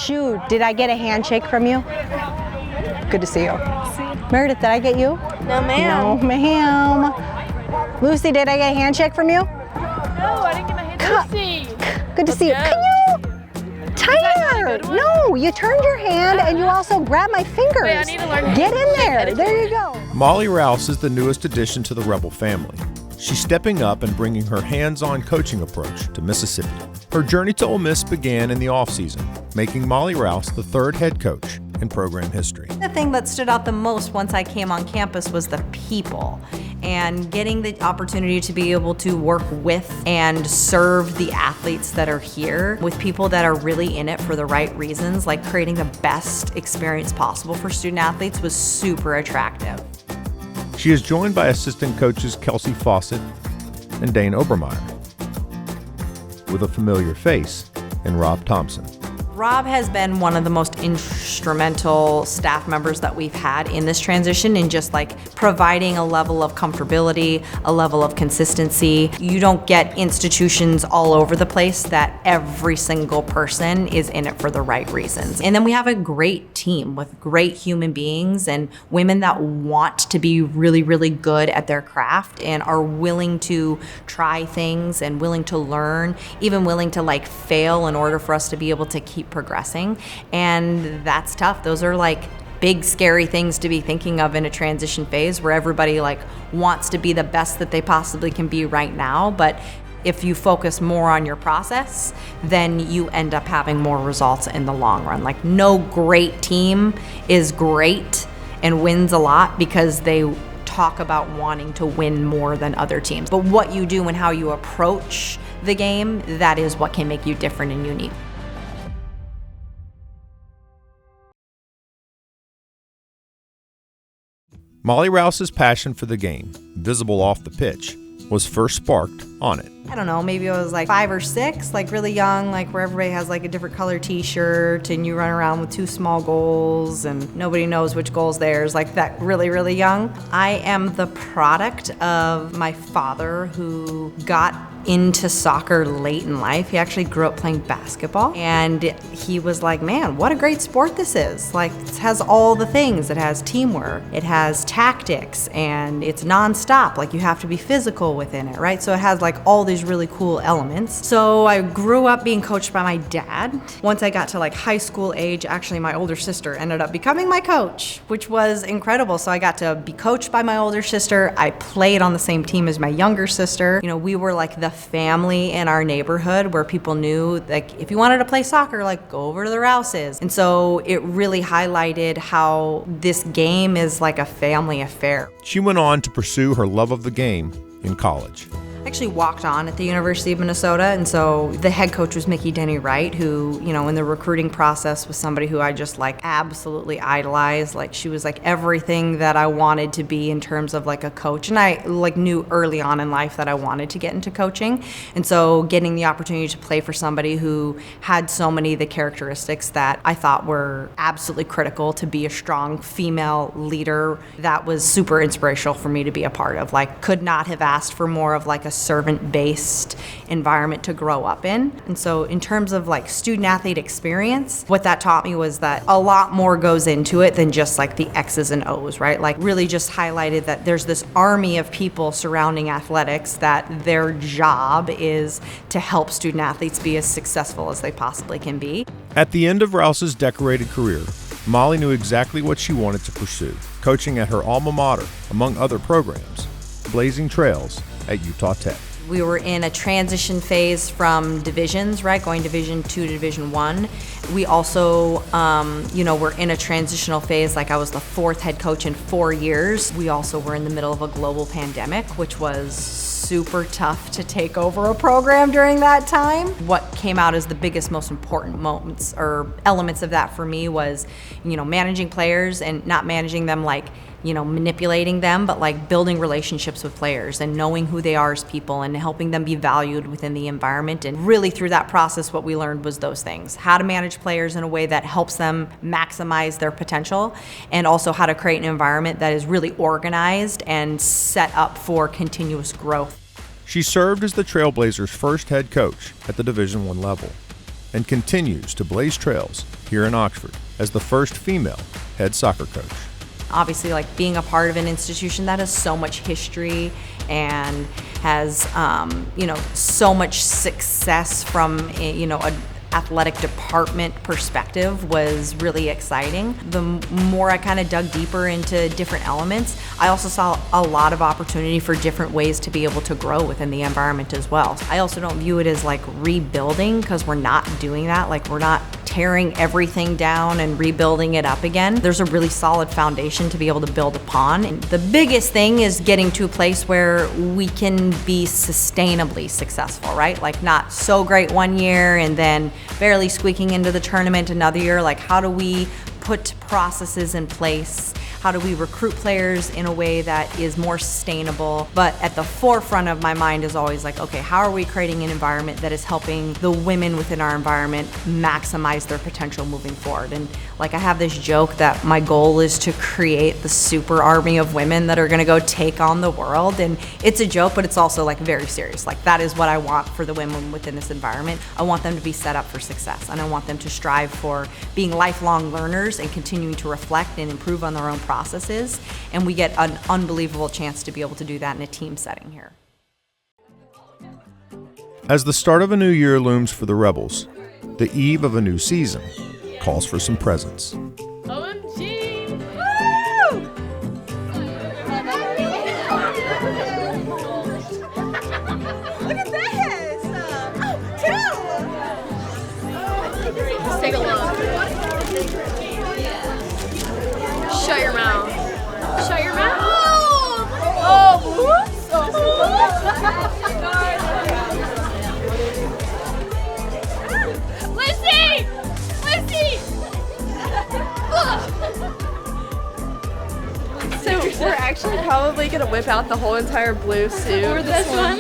Shoot, did I get a handshake from you? Good to see you. Meredith, did I get you? No, ma'am. No, ma'am. Lucy, did I get a handshake from you? No, I didn't get my hand. Lucy. Good to see you. Can you? Tyler! No, you turned your hand and you also grabbed my fingers. Wait, I need to learn. Get in there. There you go. Molly Rouse is the newest addition to the Rebel family. She's stepping up and bringing her hands-on coaching approach to Mississippi. Her journey to Ole Miss began in the offseason, making Molly Rouse the third head coach in program history. The thing that stood out the most once I came on campus was the people, and getting the opportunity to be able to work with and serve the athletes that are here with people that are really in it for the right reasons, like creating the best experience possible for student athletes, was super attractive. She is joined by assistant coaches Kelsey Fawcett and Dane Obermeyer, with a familiar face in Rob Thompson. Rob has been one of the most instrumental staff members that we've had in this transition, in just like providing a level of comfortability, a level of consistency. You don't get institutions all over the place that every single person is in it for the right reasons. And then we have a great team with great human beings and women that want to be really, really good at their craft and are willing to try things and willing to learn, even willing to like fail in order for us to be able to keep progressing. And that's tough. Those are like big, scary things to be thinking of in a transition phase where everybody like wants to be the best that they possibly can be right now. But if you focus more on your process, then you end up having more results in the long run. Like, no great team is great and wins a lot because they talk about wanting to win more than other teams. But what you do and how you approach the game, that is what can make you different and unique. Molly Rouse's passion for the game, visible off the pitch, was first sparked on it. I don't know, maybe I was like 5 or 6, like really young, like where everybody has like a different color t-shirt and you run around with 2 small goals and nobody knows which goal's theirs, like that really, really young. I am the product of my father, who got into soccer late in life. He actually grew up playing basketball, and he was like, man, what a great sport this is. Like, it has all the things. It has teamwork, it has tactics, and it's nonstop. Like, you have to be physical within it, right? So it has like all these really cool elements. So I grew up being coached by my dad. Once I got to like high school age, actually my older sister ended up becoming my coach, which was incredible. So I got to be coached by my older sister. I played on the same team as my younger sister. You know, we were like the family in our neighborhood where people knew, like, if you wanted to play soccer, like, go over to the Rouses. And so it really highlighted how this game is like a family affair. She went on to pursue her love of the game in college. I actually walked on at the University of Minnesota, and so the head coach was Mickey Denny-Wright, who, you know, in the recruiting process was somebody who I just like absolutely idolized. Like, she was like everything that I wanted to be in terms of like a coach, and I like knew early on in life that I wanted to get into coaching. And so getting the opportunity to play for somebody who had so many of the characteristics that I thought were absolutely critical to be a strong female leader, that was super inspirational for me to be a part of. Like, could not have asked for more of like a servant-based environment to grow up in. And so in terms of like student-athlete experience, what that taught me was that a lot more goes into it than just like the X's and O's, right? Like, really just highlighted that there's this army of people surrounding athletics that their job is to help student-athletes be as successful as they possibly can be. At the end of Rouse's decorated career, Molly knew exactly what she wanted to pursue, coaching at her alma mater, among other programs, Blazing Trails at Utah Tech. We were in a transition phase from divisions, right? Going Division 2 to Division 1. We also, we're in a transitional phase. Like, I was the 4th head coach in 4 years. We also were in the middle of a global pandemic, which was super tough to take over a program during that time. What came out as the biggest, most important moments or elements of that for me was, managing players and not managing them like, manipulating them, but like building relationships with players and knowing who they are as people and helping them be valued within the environment. And really through that process, what we learned was those things: how to manage players in a way that helps them maximize their potential, and also how to create an environment that is really organized and set up for continuous growth. She served as the Trailblazers' first head coach at the Division I level. and continues to blaze trails here in Oxford as the first female head soccer coach. Obviously, like being a part of an institution that has so much history and has, so much success from, a athletic department perspective was really exciting. The more I kind of dug deeper into different elements, I also saw a lot of opportunity for different ways to be able to grow within the environment as well. I also don't view it as like rebuilding, because we're not doing that. Like, we're not tearing everything down and rebuilding it up again. There's a really solid foundation to be able to build upon. And the biggest thing is getting to a place where we can be sustainably successful, right? Like, not so great one year and then barely squeaking into the tournament another year. Like, how do we put processes in place? How do we recruit players in a way that is more sustainable? But at the forefront of my mind is always like, okay, how are we creating an environment that is helping the women within our environment maximize their potential moving forward? And like, I have this joke that my goal is to create the super army of women that are gonna go take on the world. And it's a joke, but it's also like very serious. Like, that is what I want for the women within this environment. I want them to be set up for success, and I want them to strive for being lifelong learners and continuing to reflect and improve on their own processes. And we get an unbelievable chance to be able to do that in a team setting here. As the start of a new year looms for the Rebels, the eve of a new season calls for some presents. OMG! Woo! Look at this! Let's take a look. Shut your mouth. Shut your mouth. Oh, Lizzie! Lizzie! So we're actually probably gonna whip out the whole entire blue suit. Or this one.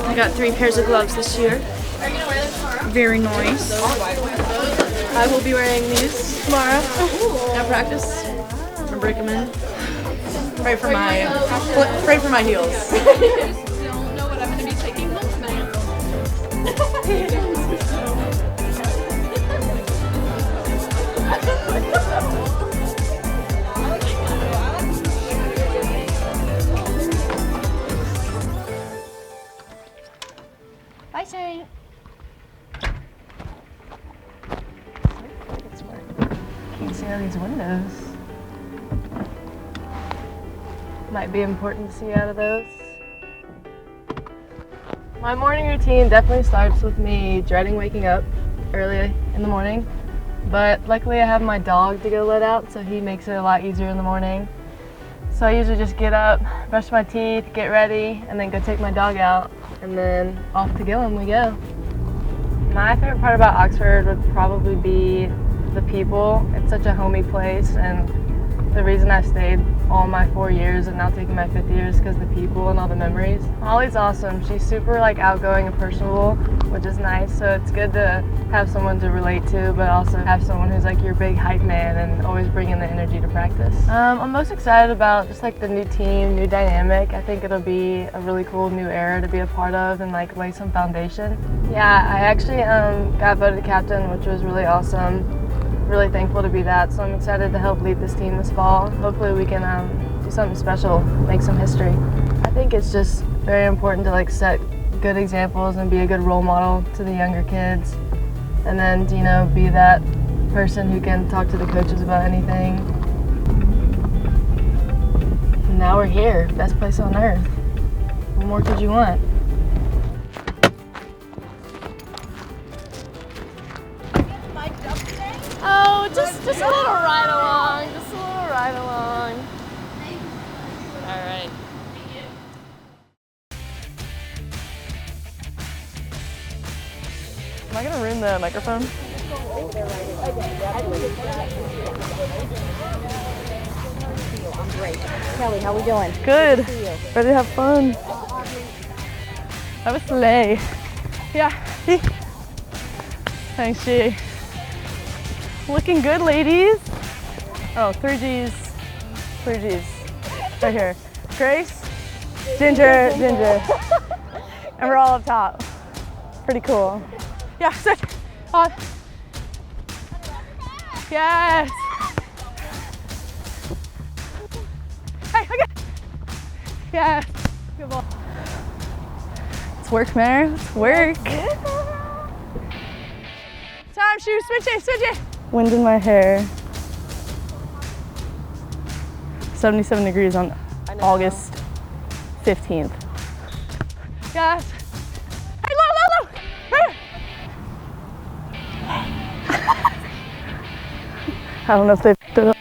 I got 3 pairs of gloves this year. Are you gonna wear this tomorrow? Very nice. I will be wearing these tomorrow at practice. I recommend. Pray for my heels. Don't know what I'm gonna be taking home tonight. Bye, Saint. Can't see out these windows. Might be important to see out of those. My morning routine definitely starts with me dreading waking up early in the morning, but luckily I have my dog to go let out, so he makes it a lot easier in the morning. So I usually just get up, brush my teeth, get ready, and then go take my dog out, and then off to Gillum we go. My favorite part about Oxford would probably be the people. It's such a homey place, and the reason I've stayed all my 4 years and now taking my 5th year is because the people and all the memories. Holly's awesome. She's super outgoing and personable, which is nice. So it's good to have someone to relate to, but also have someone who's your big hype man and always bringing the energy to practice. I'm most excited about just the new team, new dynamic. I think it'll be a really cool new era to be a part of and lay some foundation. Yeah, I actually got voted captain, which was really awesome. Really thankful to be that, so I'm excited to help lead this team this fall. Hopefully we can do something special, make some history. I think it's just very important to set good examples and be a good role model to the younger kids, and then be that person who can talk to the coaches about anything. And now we're here, best place on earth. What more could you want? Oh, just a little ride along. Just a little ride along. All right. Am I gonna ruin the microphone? I'm great. Kelly, how we doing? Good. Ready to have fun. Have a sleigh. Yeah. Thanks, G. Looking good, ladies. Oh, 3Gs. 3Gs. Right here. Grace. Ginger. Ginger. and we're all up top. Pretty cool. Yeah, switch. On. Yes. Hey, okay. Yes. Good ball. Let's work, Mary. Let's work. Time, shoot. Switch it. Wind in my hair. 77 degrees on August 15th. Yes. Hey, low. Right. I don't know if they picked it up.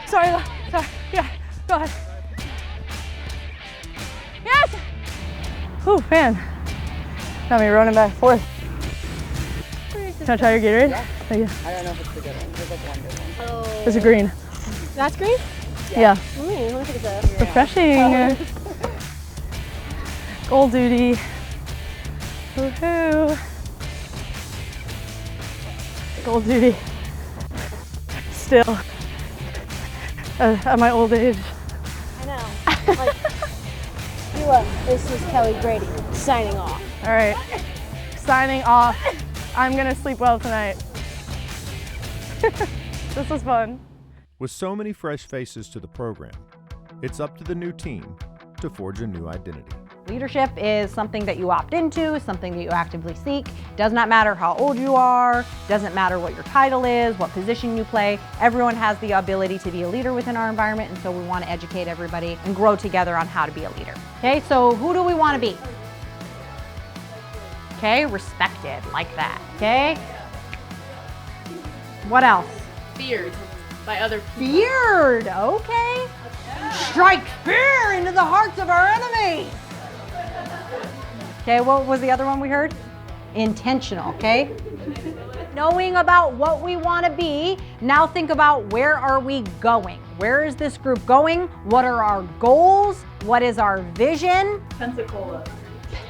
Sorry. Yeah, go ahead. Yes! Ooh, man. Got me running back and forth. Can I try your Gatorade? Yeah. Thank you. I don't know if it's the good one. There's like one good one. Oh. There's a green. That's green? Yeah. Let me take a sip. Refreshing. Gold duty. Woohoo. Gold duty. Still. At my old age. I know. Like, look, this is Kelly Grady signing off. All right. Signing off. I'm gonna sleep well tonight. This was fun. With so many fresh faces to the program, it's up to the new team to forge a new identity. Leadership is something that you opt into, something that you actively seek. Does not matter how old you are, doesn't matter what your title is, what position you play. Everyone has the ability to be a leader within our environment, and so we want to educate everybody and grow together on how to be a leader. Okay, so who do we want to be? Okay, respected, like that, okay? What else? Feared by other people. Feared, okay. Strike fear into the hearts of our enemies. Okay, what was the other one we heard? Intentional, okay? Knowing about what we want to be, now think about where are we going? Where is this group going? What are our goals? What is our vision? Pensacola.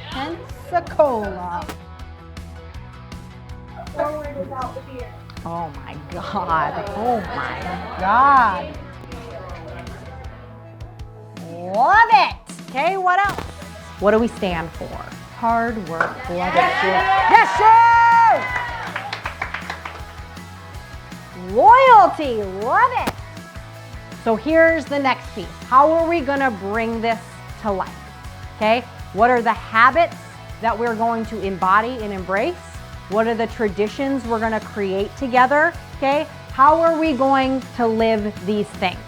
Pensacola. Forward without fear. Oh my God. Oh my God. Love it. Okay, what else? What do we stand for? Hard work. Love it. Yes, sir. Loyalty. Love it. So here's the next piece. How are we going to bring this to life? Okay, what are the habits that we're going to embody and embrace? What are the traditions we're going to create together? Okay, how are we going to live these things?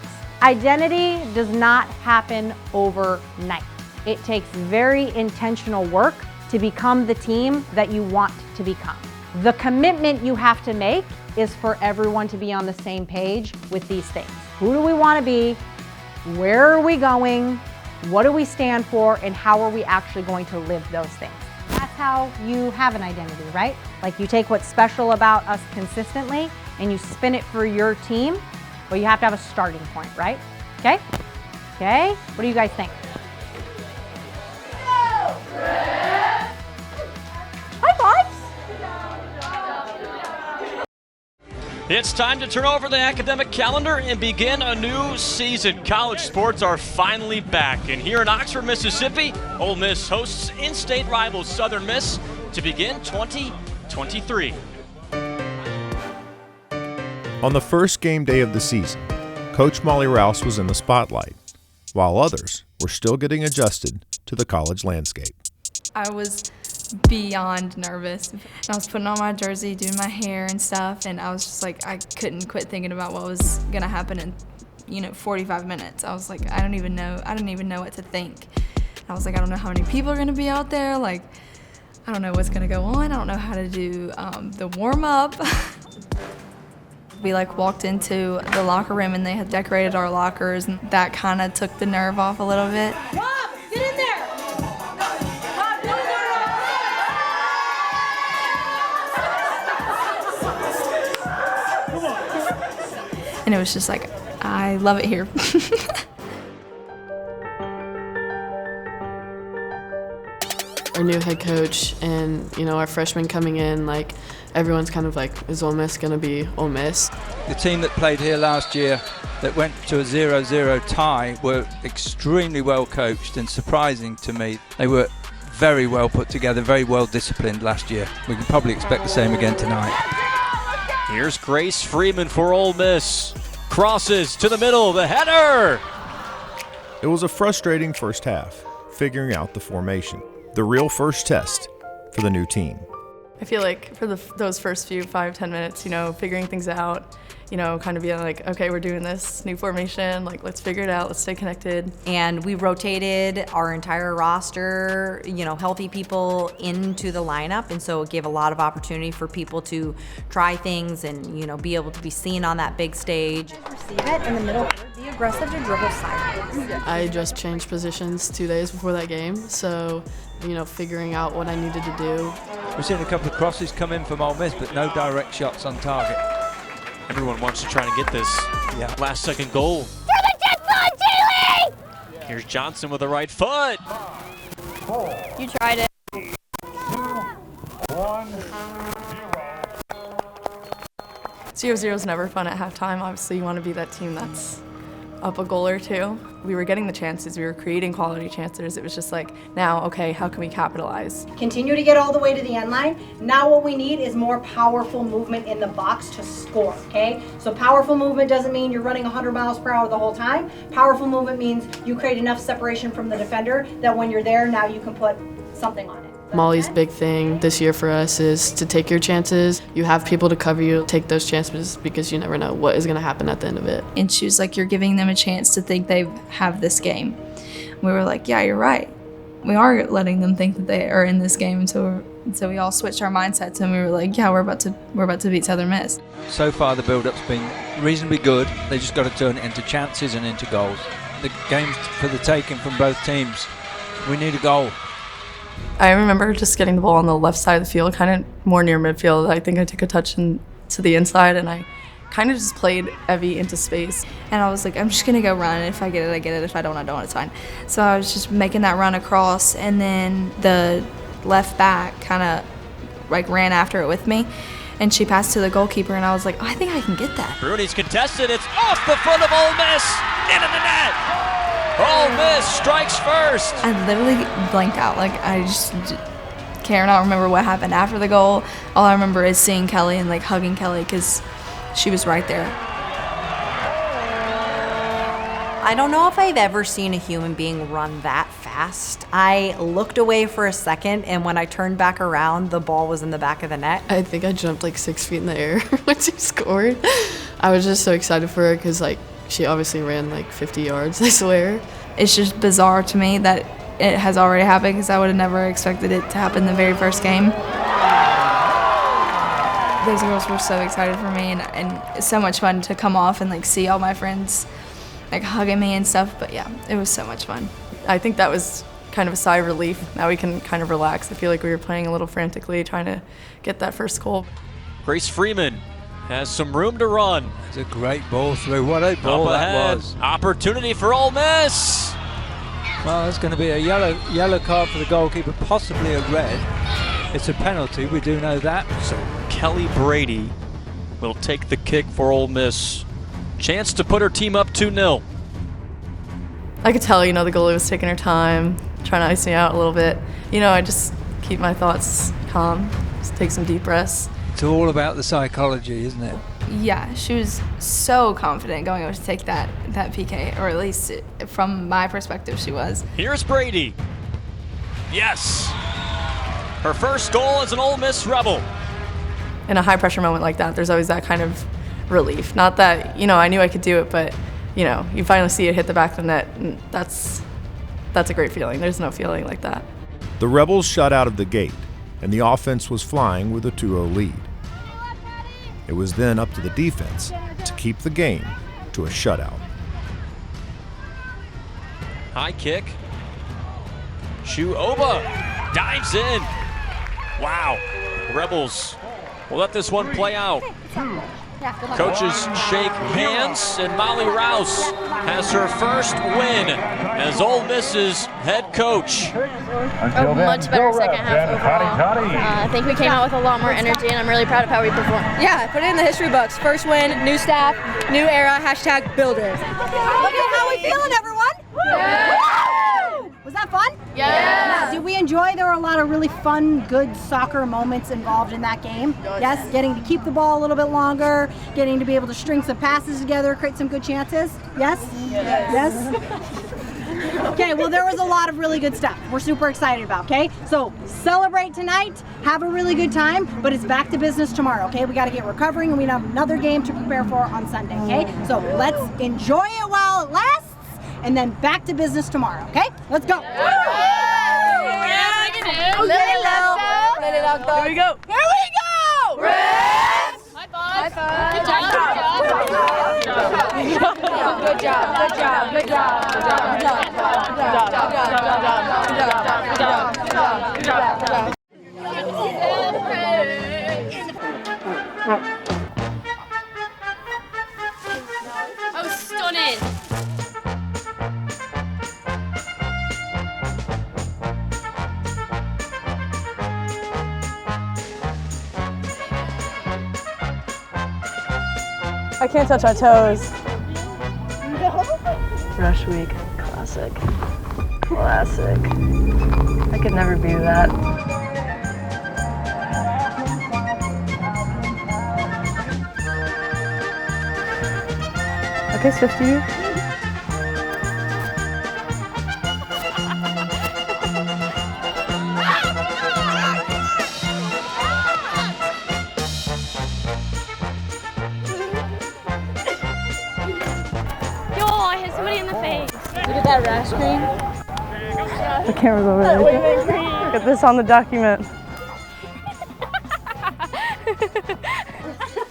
Identity does not happen overnight. It takes very intentional work to become the team that you want to become. The commitment you have to make is for everyone to be on the same page with these things. Who do we want to be? Where are we going? What do we stand for? And how are we actually going to live those things? That's how you have an identity, right? Like you take what's special about us consistently and you spin it for your team, but you have to have a starting point, right? Okay? Okay? What do you guys think? High fives! It's time to turn over the academic calendar and begin a new season. College sports are finally back, and here in Oxford, Mississippi, Ole Miss hosts in-state rival Southern Miss to begin 2023. On the first game day of the season, Coach Molly Rouse was in the spotlight, while others were still getting adjusted to the college landscape. I was beyond nervous. I was putting on my jersey, doing my hair and stuff, and I was just like, I couldn't quit thinking about what was gonna happen in, 45 minutes. I was like, I don't even know what to think. I was like, I don't know how many people are gonna be out there. Like, I don't know what's gonna go on. I don't know how to do the warm up. We walked into the locker room and they had decorated our lockers, and that kind of took the nerve off a little bit. Bob, get in there! Bob, get in there! And it was just like, I love it here. our new head coach and, you know, our freshmen coming in, like, everyone's kind of like, is Ole Miss going to be Ole Miss? The team that played here last year that went to a 0-0 tie were extremely well coached and surprising to me. They were very well put together, very well disciplined last year. We can probably expect the same again tonight. Here's Grace Freeman for Ole Miss. Crosses to the middle, the header! It was a frustrating first half, figuring out the formation, the real first test for the new team. I feel like for those first few 5-10 minutes, you know, figuring things out, you know, kind of being like, okay, we're doing this new formation, like, let's figure it out, let's stay connected. And we rotated our entire roster, you know, healthy people into the lineup, and so it gave a lot of opportunity for people to try things and, you know, be able to be seen on that big stage. Receive it in the middle, be aggressive to dribble sideways. I just changed positions 2 days before that game, so, you know, figuring out what I needed to do. We've seen a couple of crosses come in from Ole Miss, but no direct shots on target. Everyone wants to try to get this last second goal. To the 10th line, Taylor! Here's Johnson with the right foot. You tried it. 0-0 is never fun at halftime. Obviously, you want to be that team that's up a goal or two. We were getting the chances. We were creating quality chances. It was just like, now, okay, how can we capitalize? Continue to get all the way to the end line. Now what we need is more powerful movement in the box to score, okay? So powerful movement doesn't mean you're running 100 miles per hour the whole time. Powerful movement means you create enough separation from the defender that when you're there, now you can put something on it. Molly's big thing this year for us is to take your chances. You have people to cover you. Take those chances because you never know what is going to happen at the end of it. And she was like, you're giving them a chance to think they have this game. We were like, yeah, you're right. We are letting them think that they are in this game. And so we all switched our mindsets and we were like, yeah, we're about to beat Southern Miss. So far the build-up's been reasonably good. They just got to turn it into chances and into goals. The game's for the taking from both teams. We need a goal. I remember just getting the ball on the left side of the field, kind of more near midfield. I think I took a touch to the inside, and I kind of just played Evie into space. And I was like, I'm just going to go run. If I get it, I get it. If I don't, I don't. It's fine. So I was just making that run across, and then the left back kind of like ran after it with me. And she passed to the goalkeeper, and I was like, oh, I think I can get that. Bruni's contested. It's off the foot of Ole Miss. Into the net. Ole Miss strikes first. I literally blanked out. Like, I just cannot remember what happened after the goal. All I remember is seeing Kelly and like hugging Kelly because she was right there. I don't know if I've ever seen a human being run that fast. I looked away for a second, and when I turned back around, the ball was in the back of the net. I think I jumped like 6 feet in the air when she scored. I was just so excited for her because like she obviously ran like 50 yards, I swear. It's just bizarre to me that it has already happened because I would have never expected it to happen the very first game. Those girls were so excited for me, and it's so much fun to come off and like see all my friends like hugging me and stuff. But yeah, it was so much fun. I think that was kind of a sigh of relief. Now we can kind of relax. I feel like we were playing a little frantically trying to get that first goal. Grace Freeman has some room to run. It's a great ball through. What a ball that was. Opportunity for Ole Miss. Well, there's going to be a yellow card for the goalkeeper, possibly a red. It's a penalty, we do know that. So Kelly Brady will take the kick for Ole Miss. Chance to put her team up 2-0. I could tell, you know, the goalie was taking her time, trying to ice me out a little bit. You know, I just keep my thoughts calm, just take some deep breaths. It's all about the psychology, isn't it? Yeah, she was so confident going over to take that PK, or at least from my perspective, she was. Here's Brady. Yes. Her first goal as an Ole Miss Rebel. In a high-pressure moment like that, there's always that kind of relief. Not that, you know, I knew I could do it, but, you know, you finally see it hit the back of the net, and that's a great feeling. There's no feeling like that. The Rebels shot out of the gate, and the offense was flying with a 2-0 lead. It was then up to the defense to keep the game to a shutout. High kick. Shuoba dives in. Wow. Rebels will let this one play out. Coaches shake hands, and Molly Rouse has her first win as Ole Miss's head coach. A much better second half overall. I think we came out with a lot more energy, and I'm really proud of how we performed. Yeah, put it in the history books. First win, new staff, new era, hashtag builders. Look at how we feeling, everyone. Yeah. Was that fun? Yeah. Did we enjoy? There were a lot of really fun, good soccer moments involved in that game. Yes, getting to keep the ball a little bit longer, getting to be able to string some passes together, create some good chances. Yes? Yes? Okay, well, there was a lot of really good stuff we're super excited about, okay? So celebrate tonight, have a really good time, but it's back to business tomorrow, okay? We got to get recovering, and we have another game to prepare for on Sunday, okay? So let's enjoy it while it lasts, and then back to business tomorrow, okay? Let's go. Here we go. Here we go. Reds. High five. Good job. Good job. Good job. Good job. Good job. Oh, stunning. I can't touch my toes. Rush week, classic. Classic. I could never be that. Okay, Swiftie. Yo, I hit somebody in the face. You did that rash cream? The camera's over there. Get this on the document.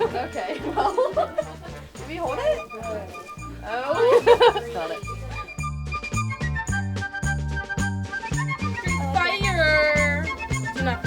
Okay, well. Did we hold it? Oh. Got it. Fire! Do not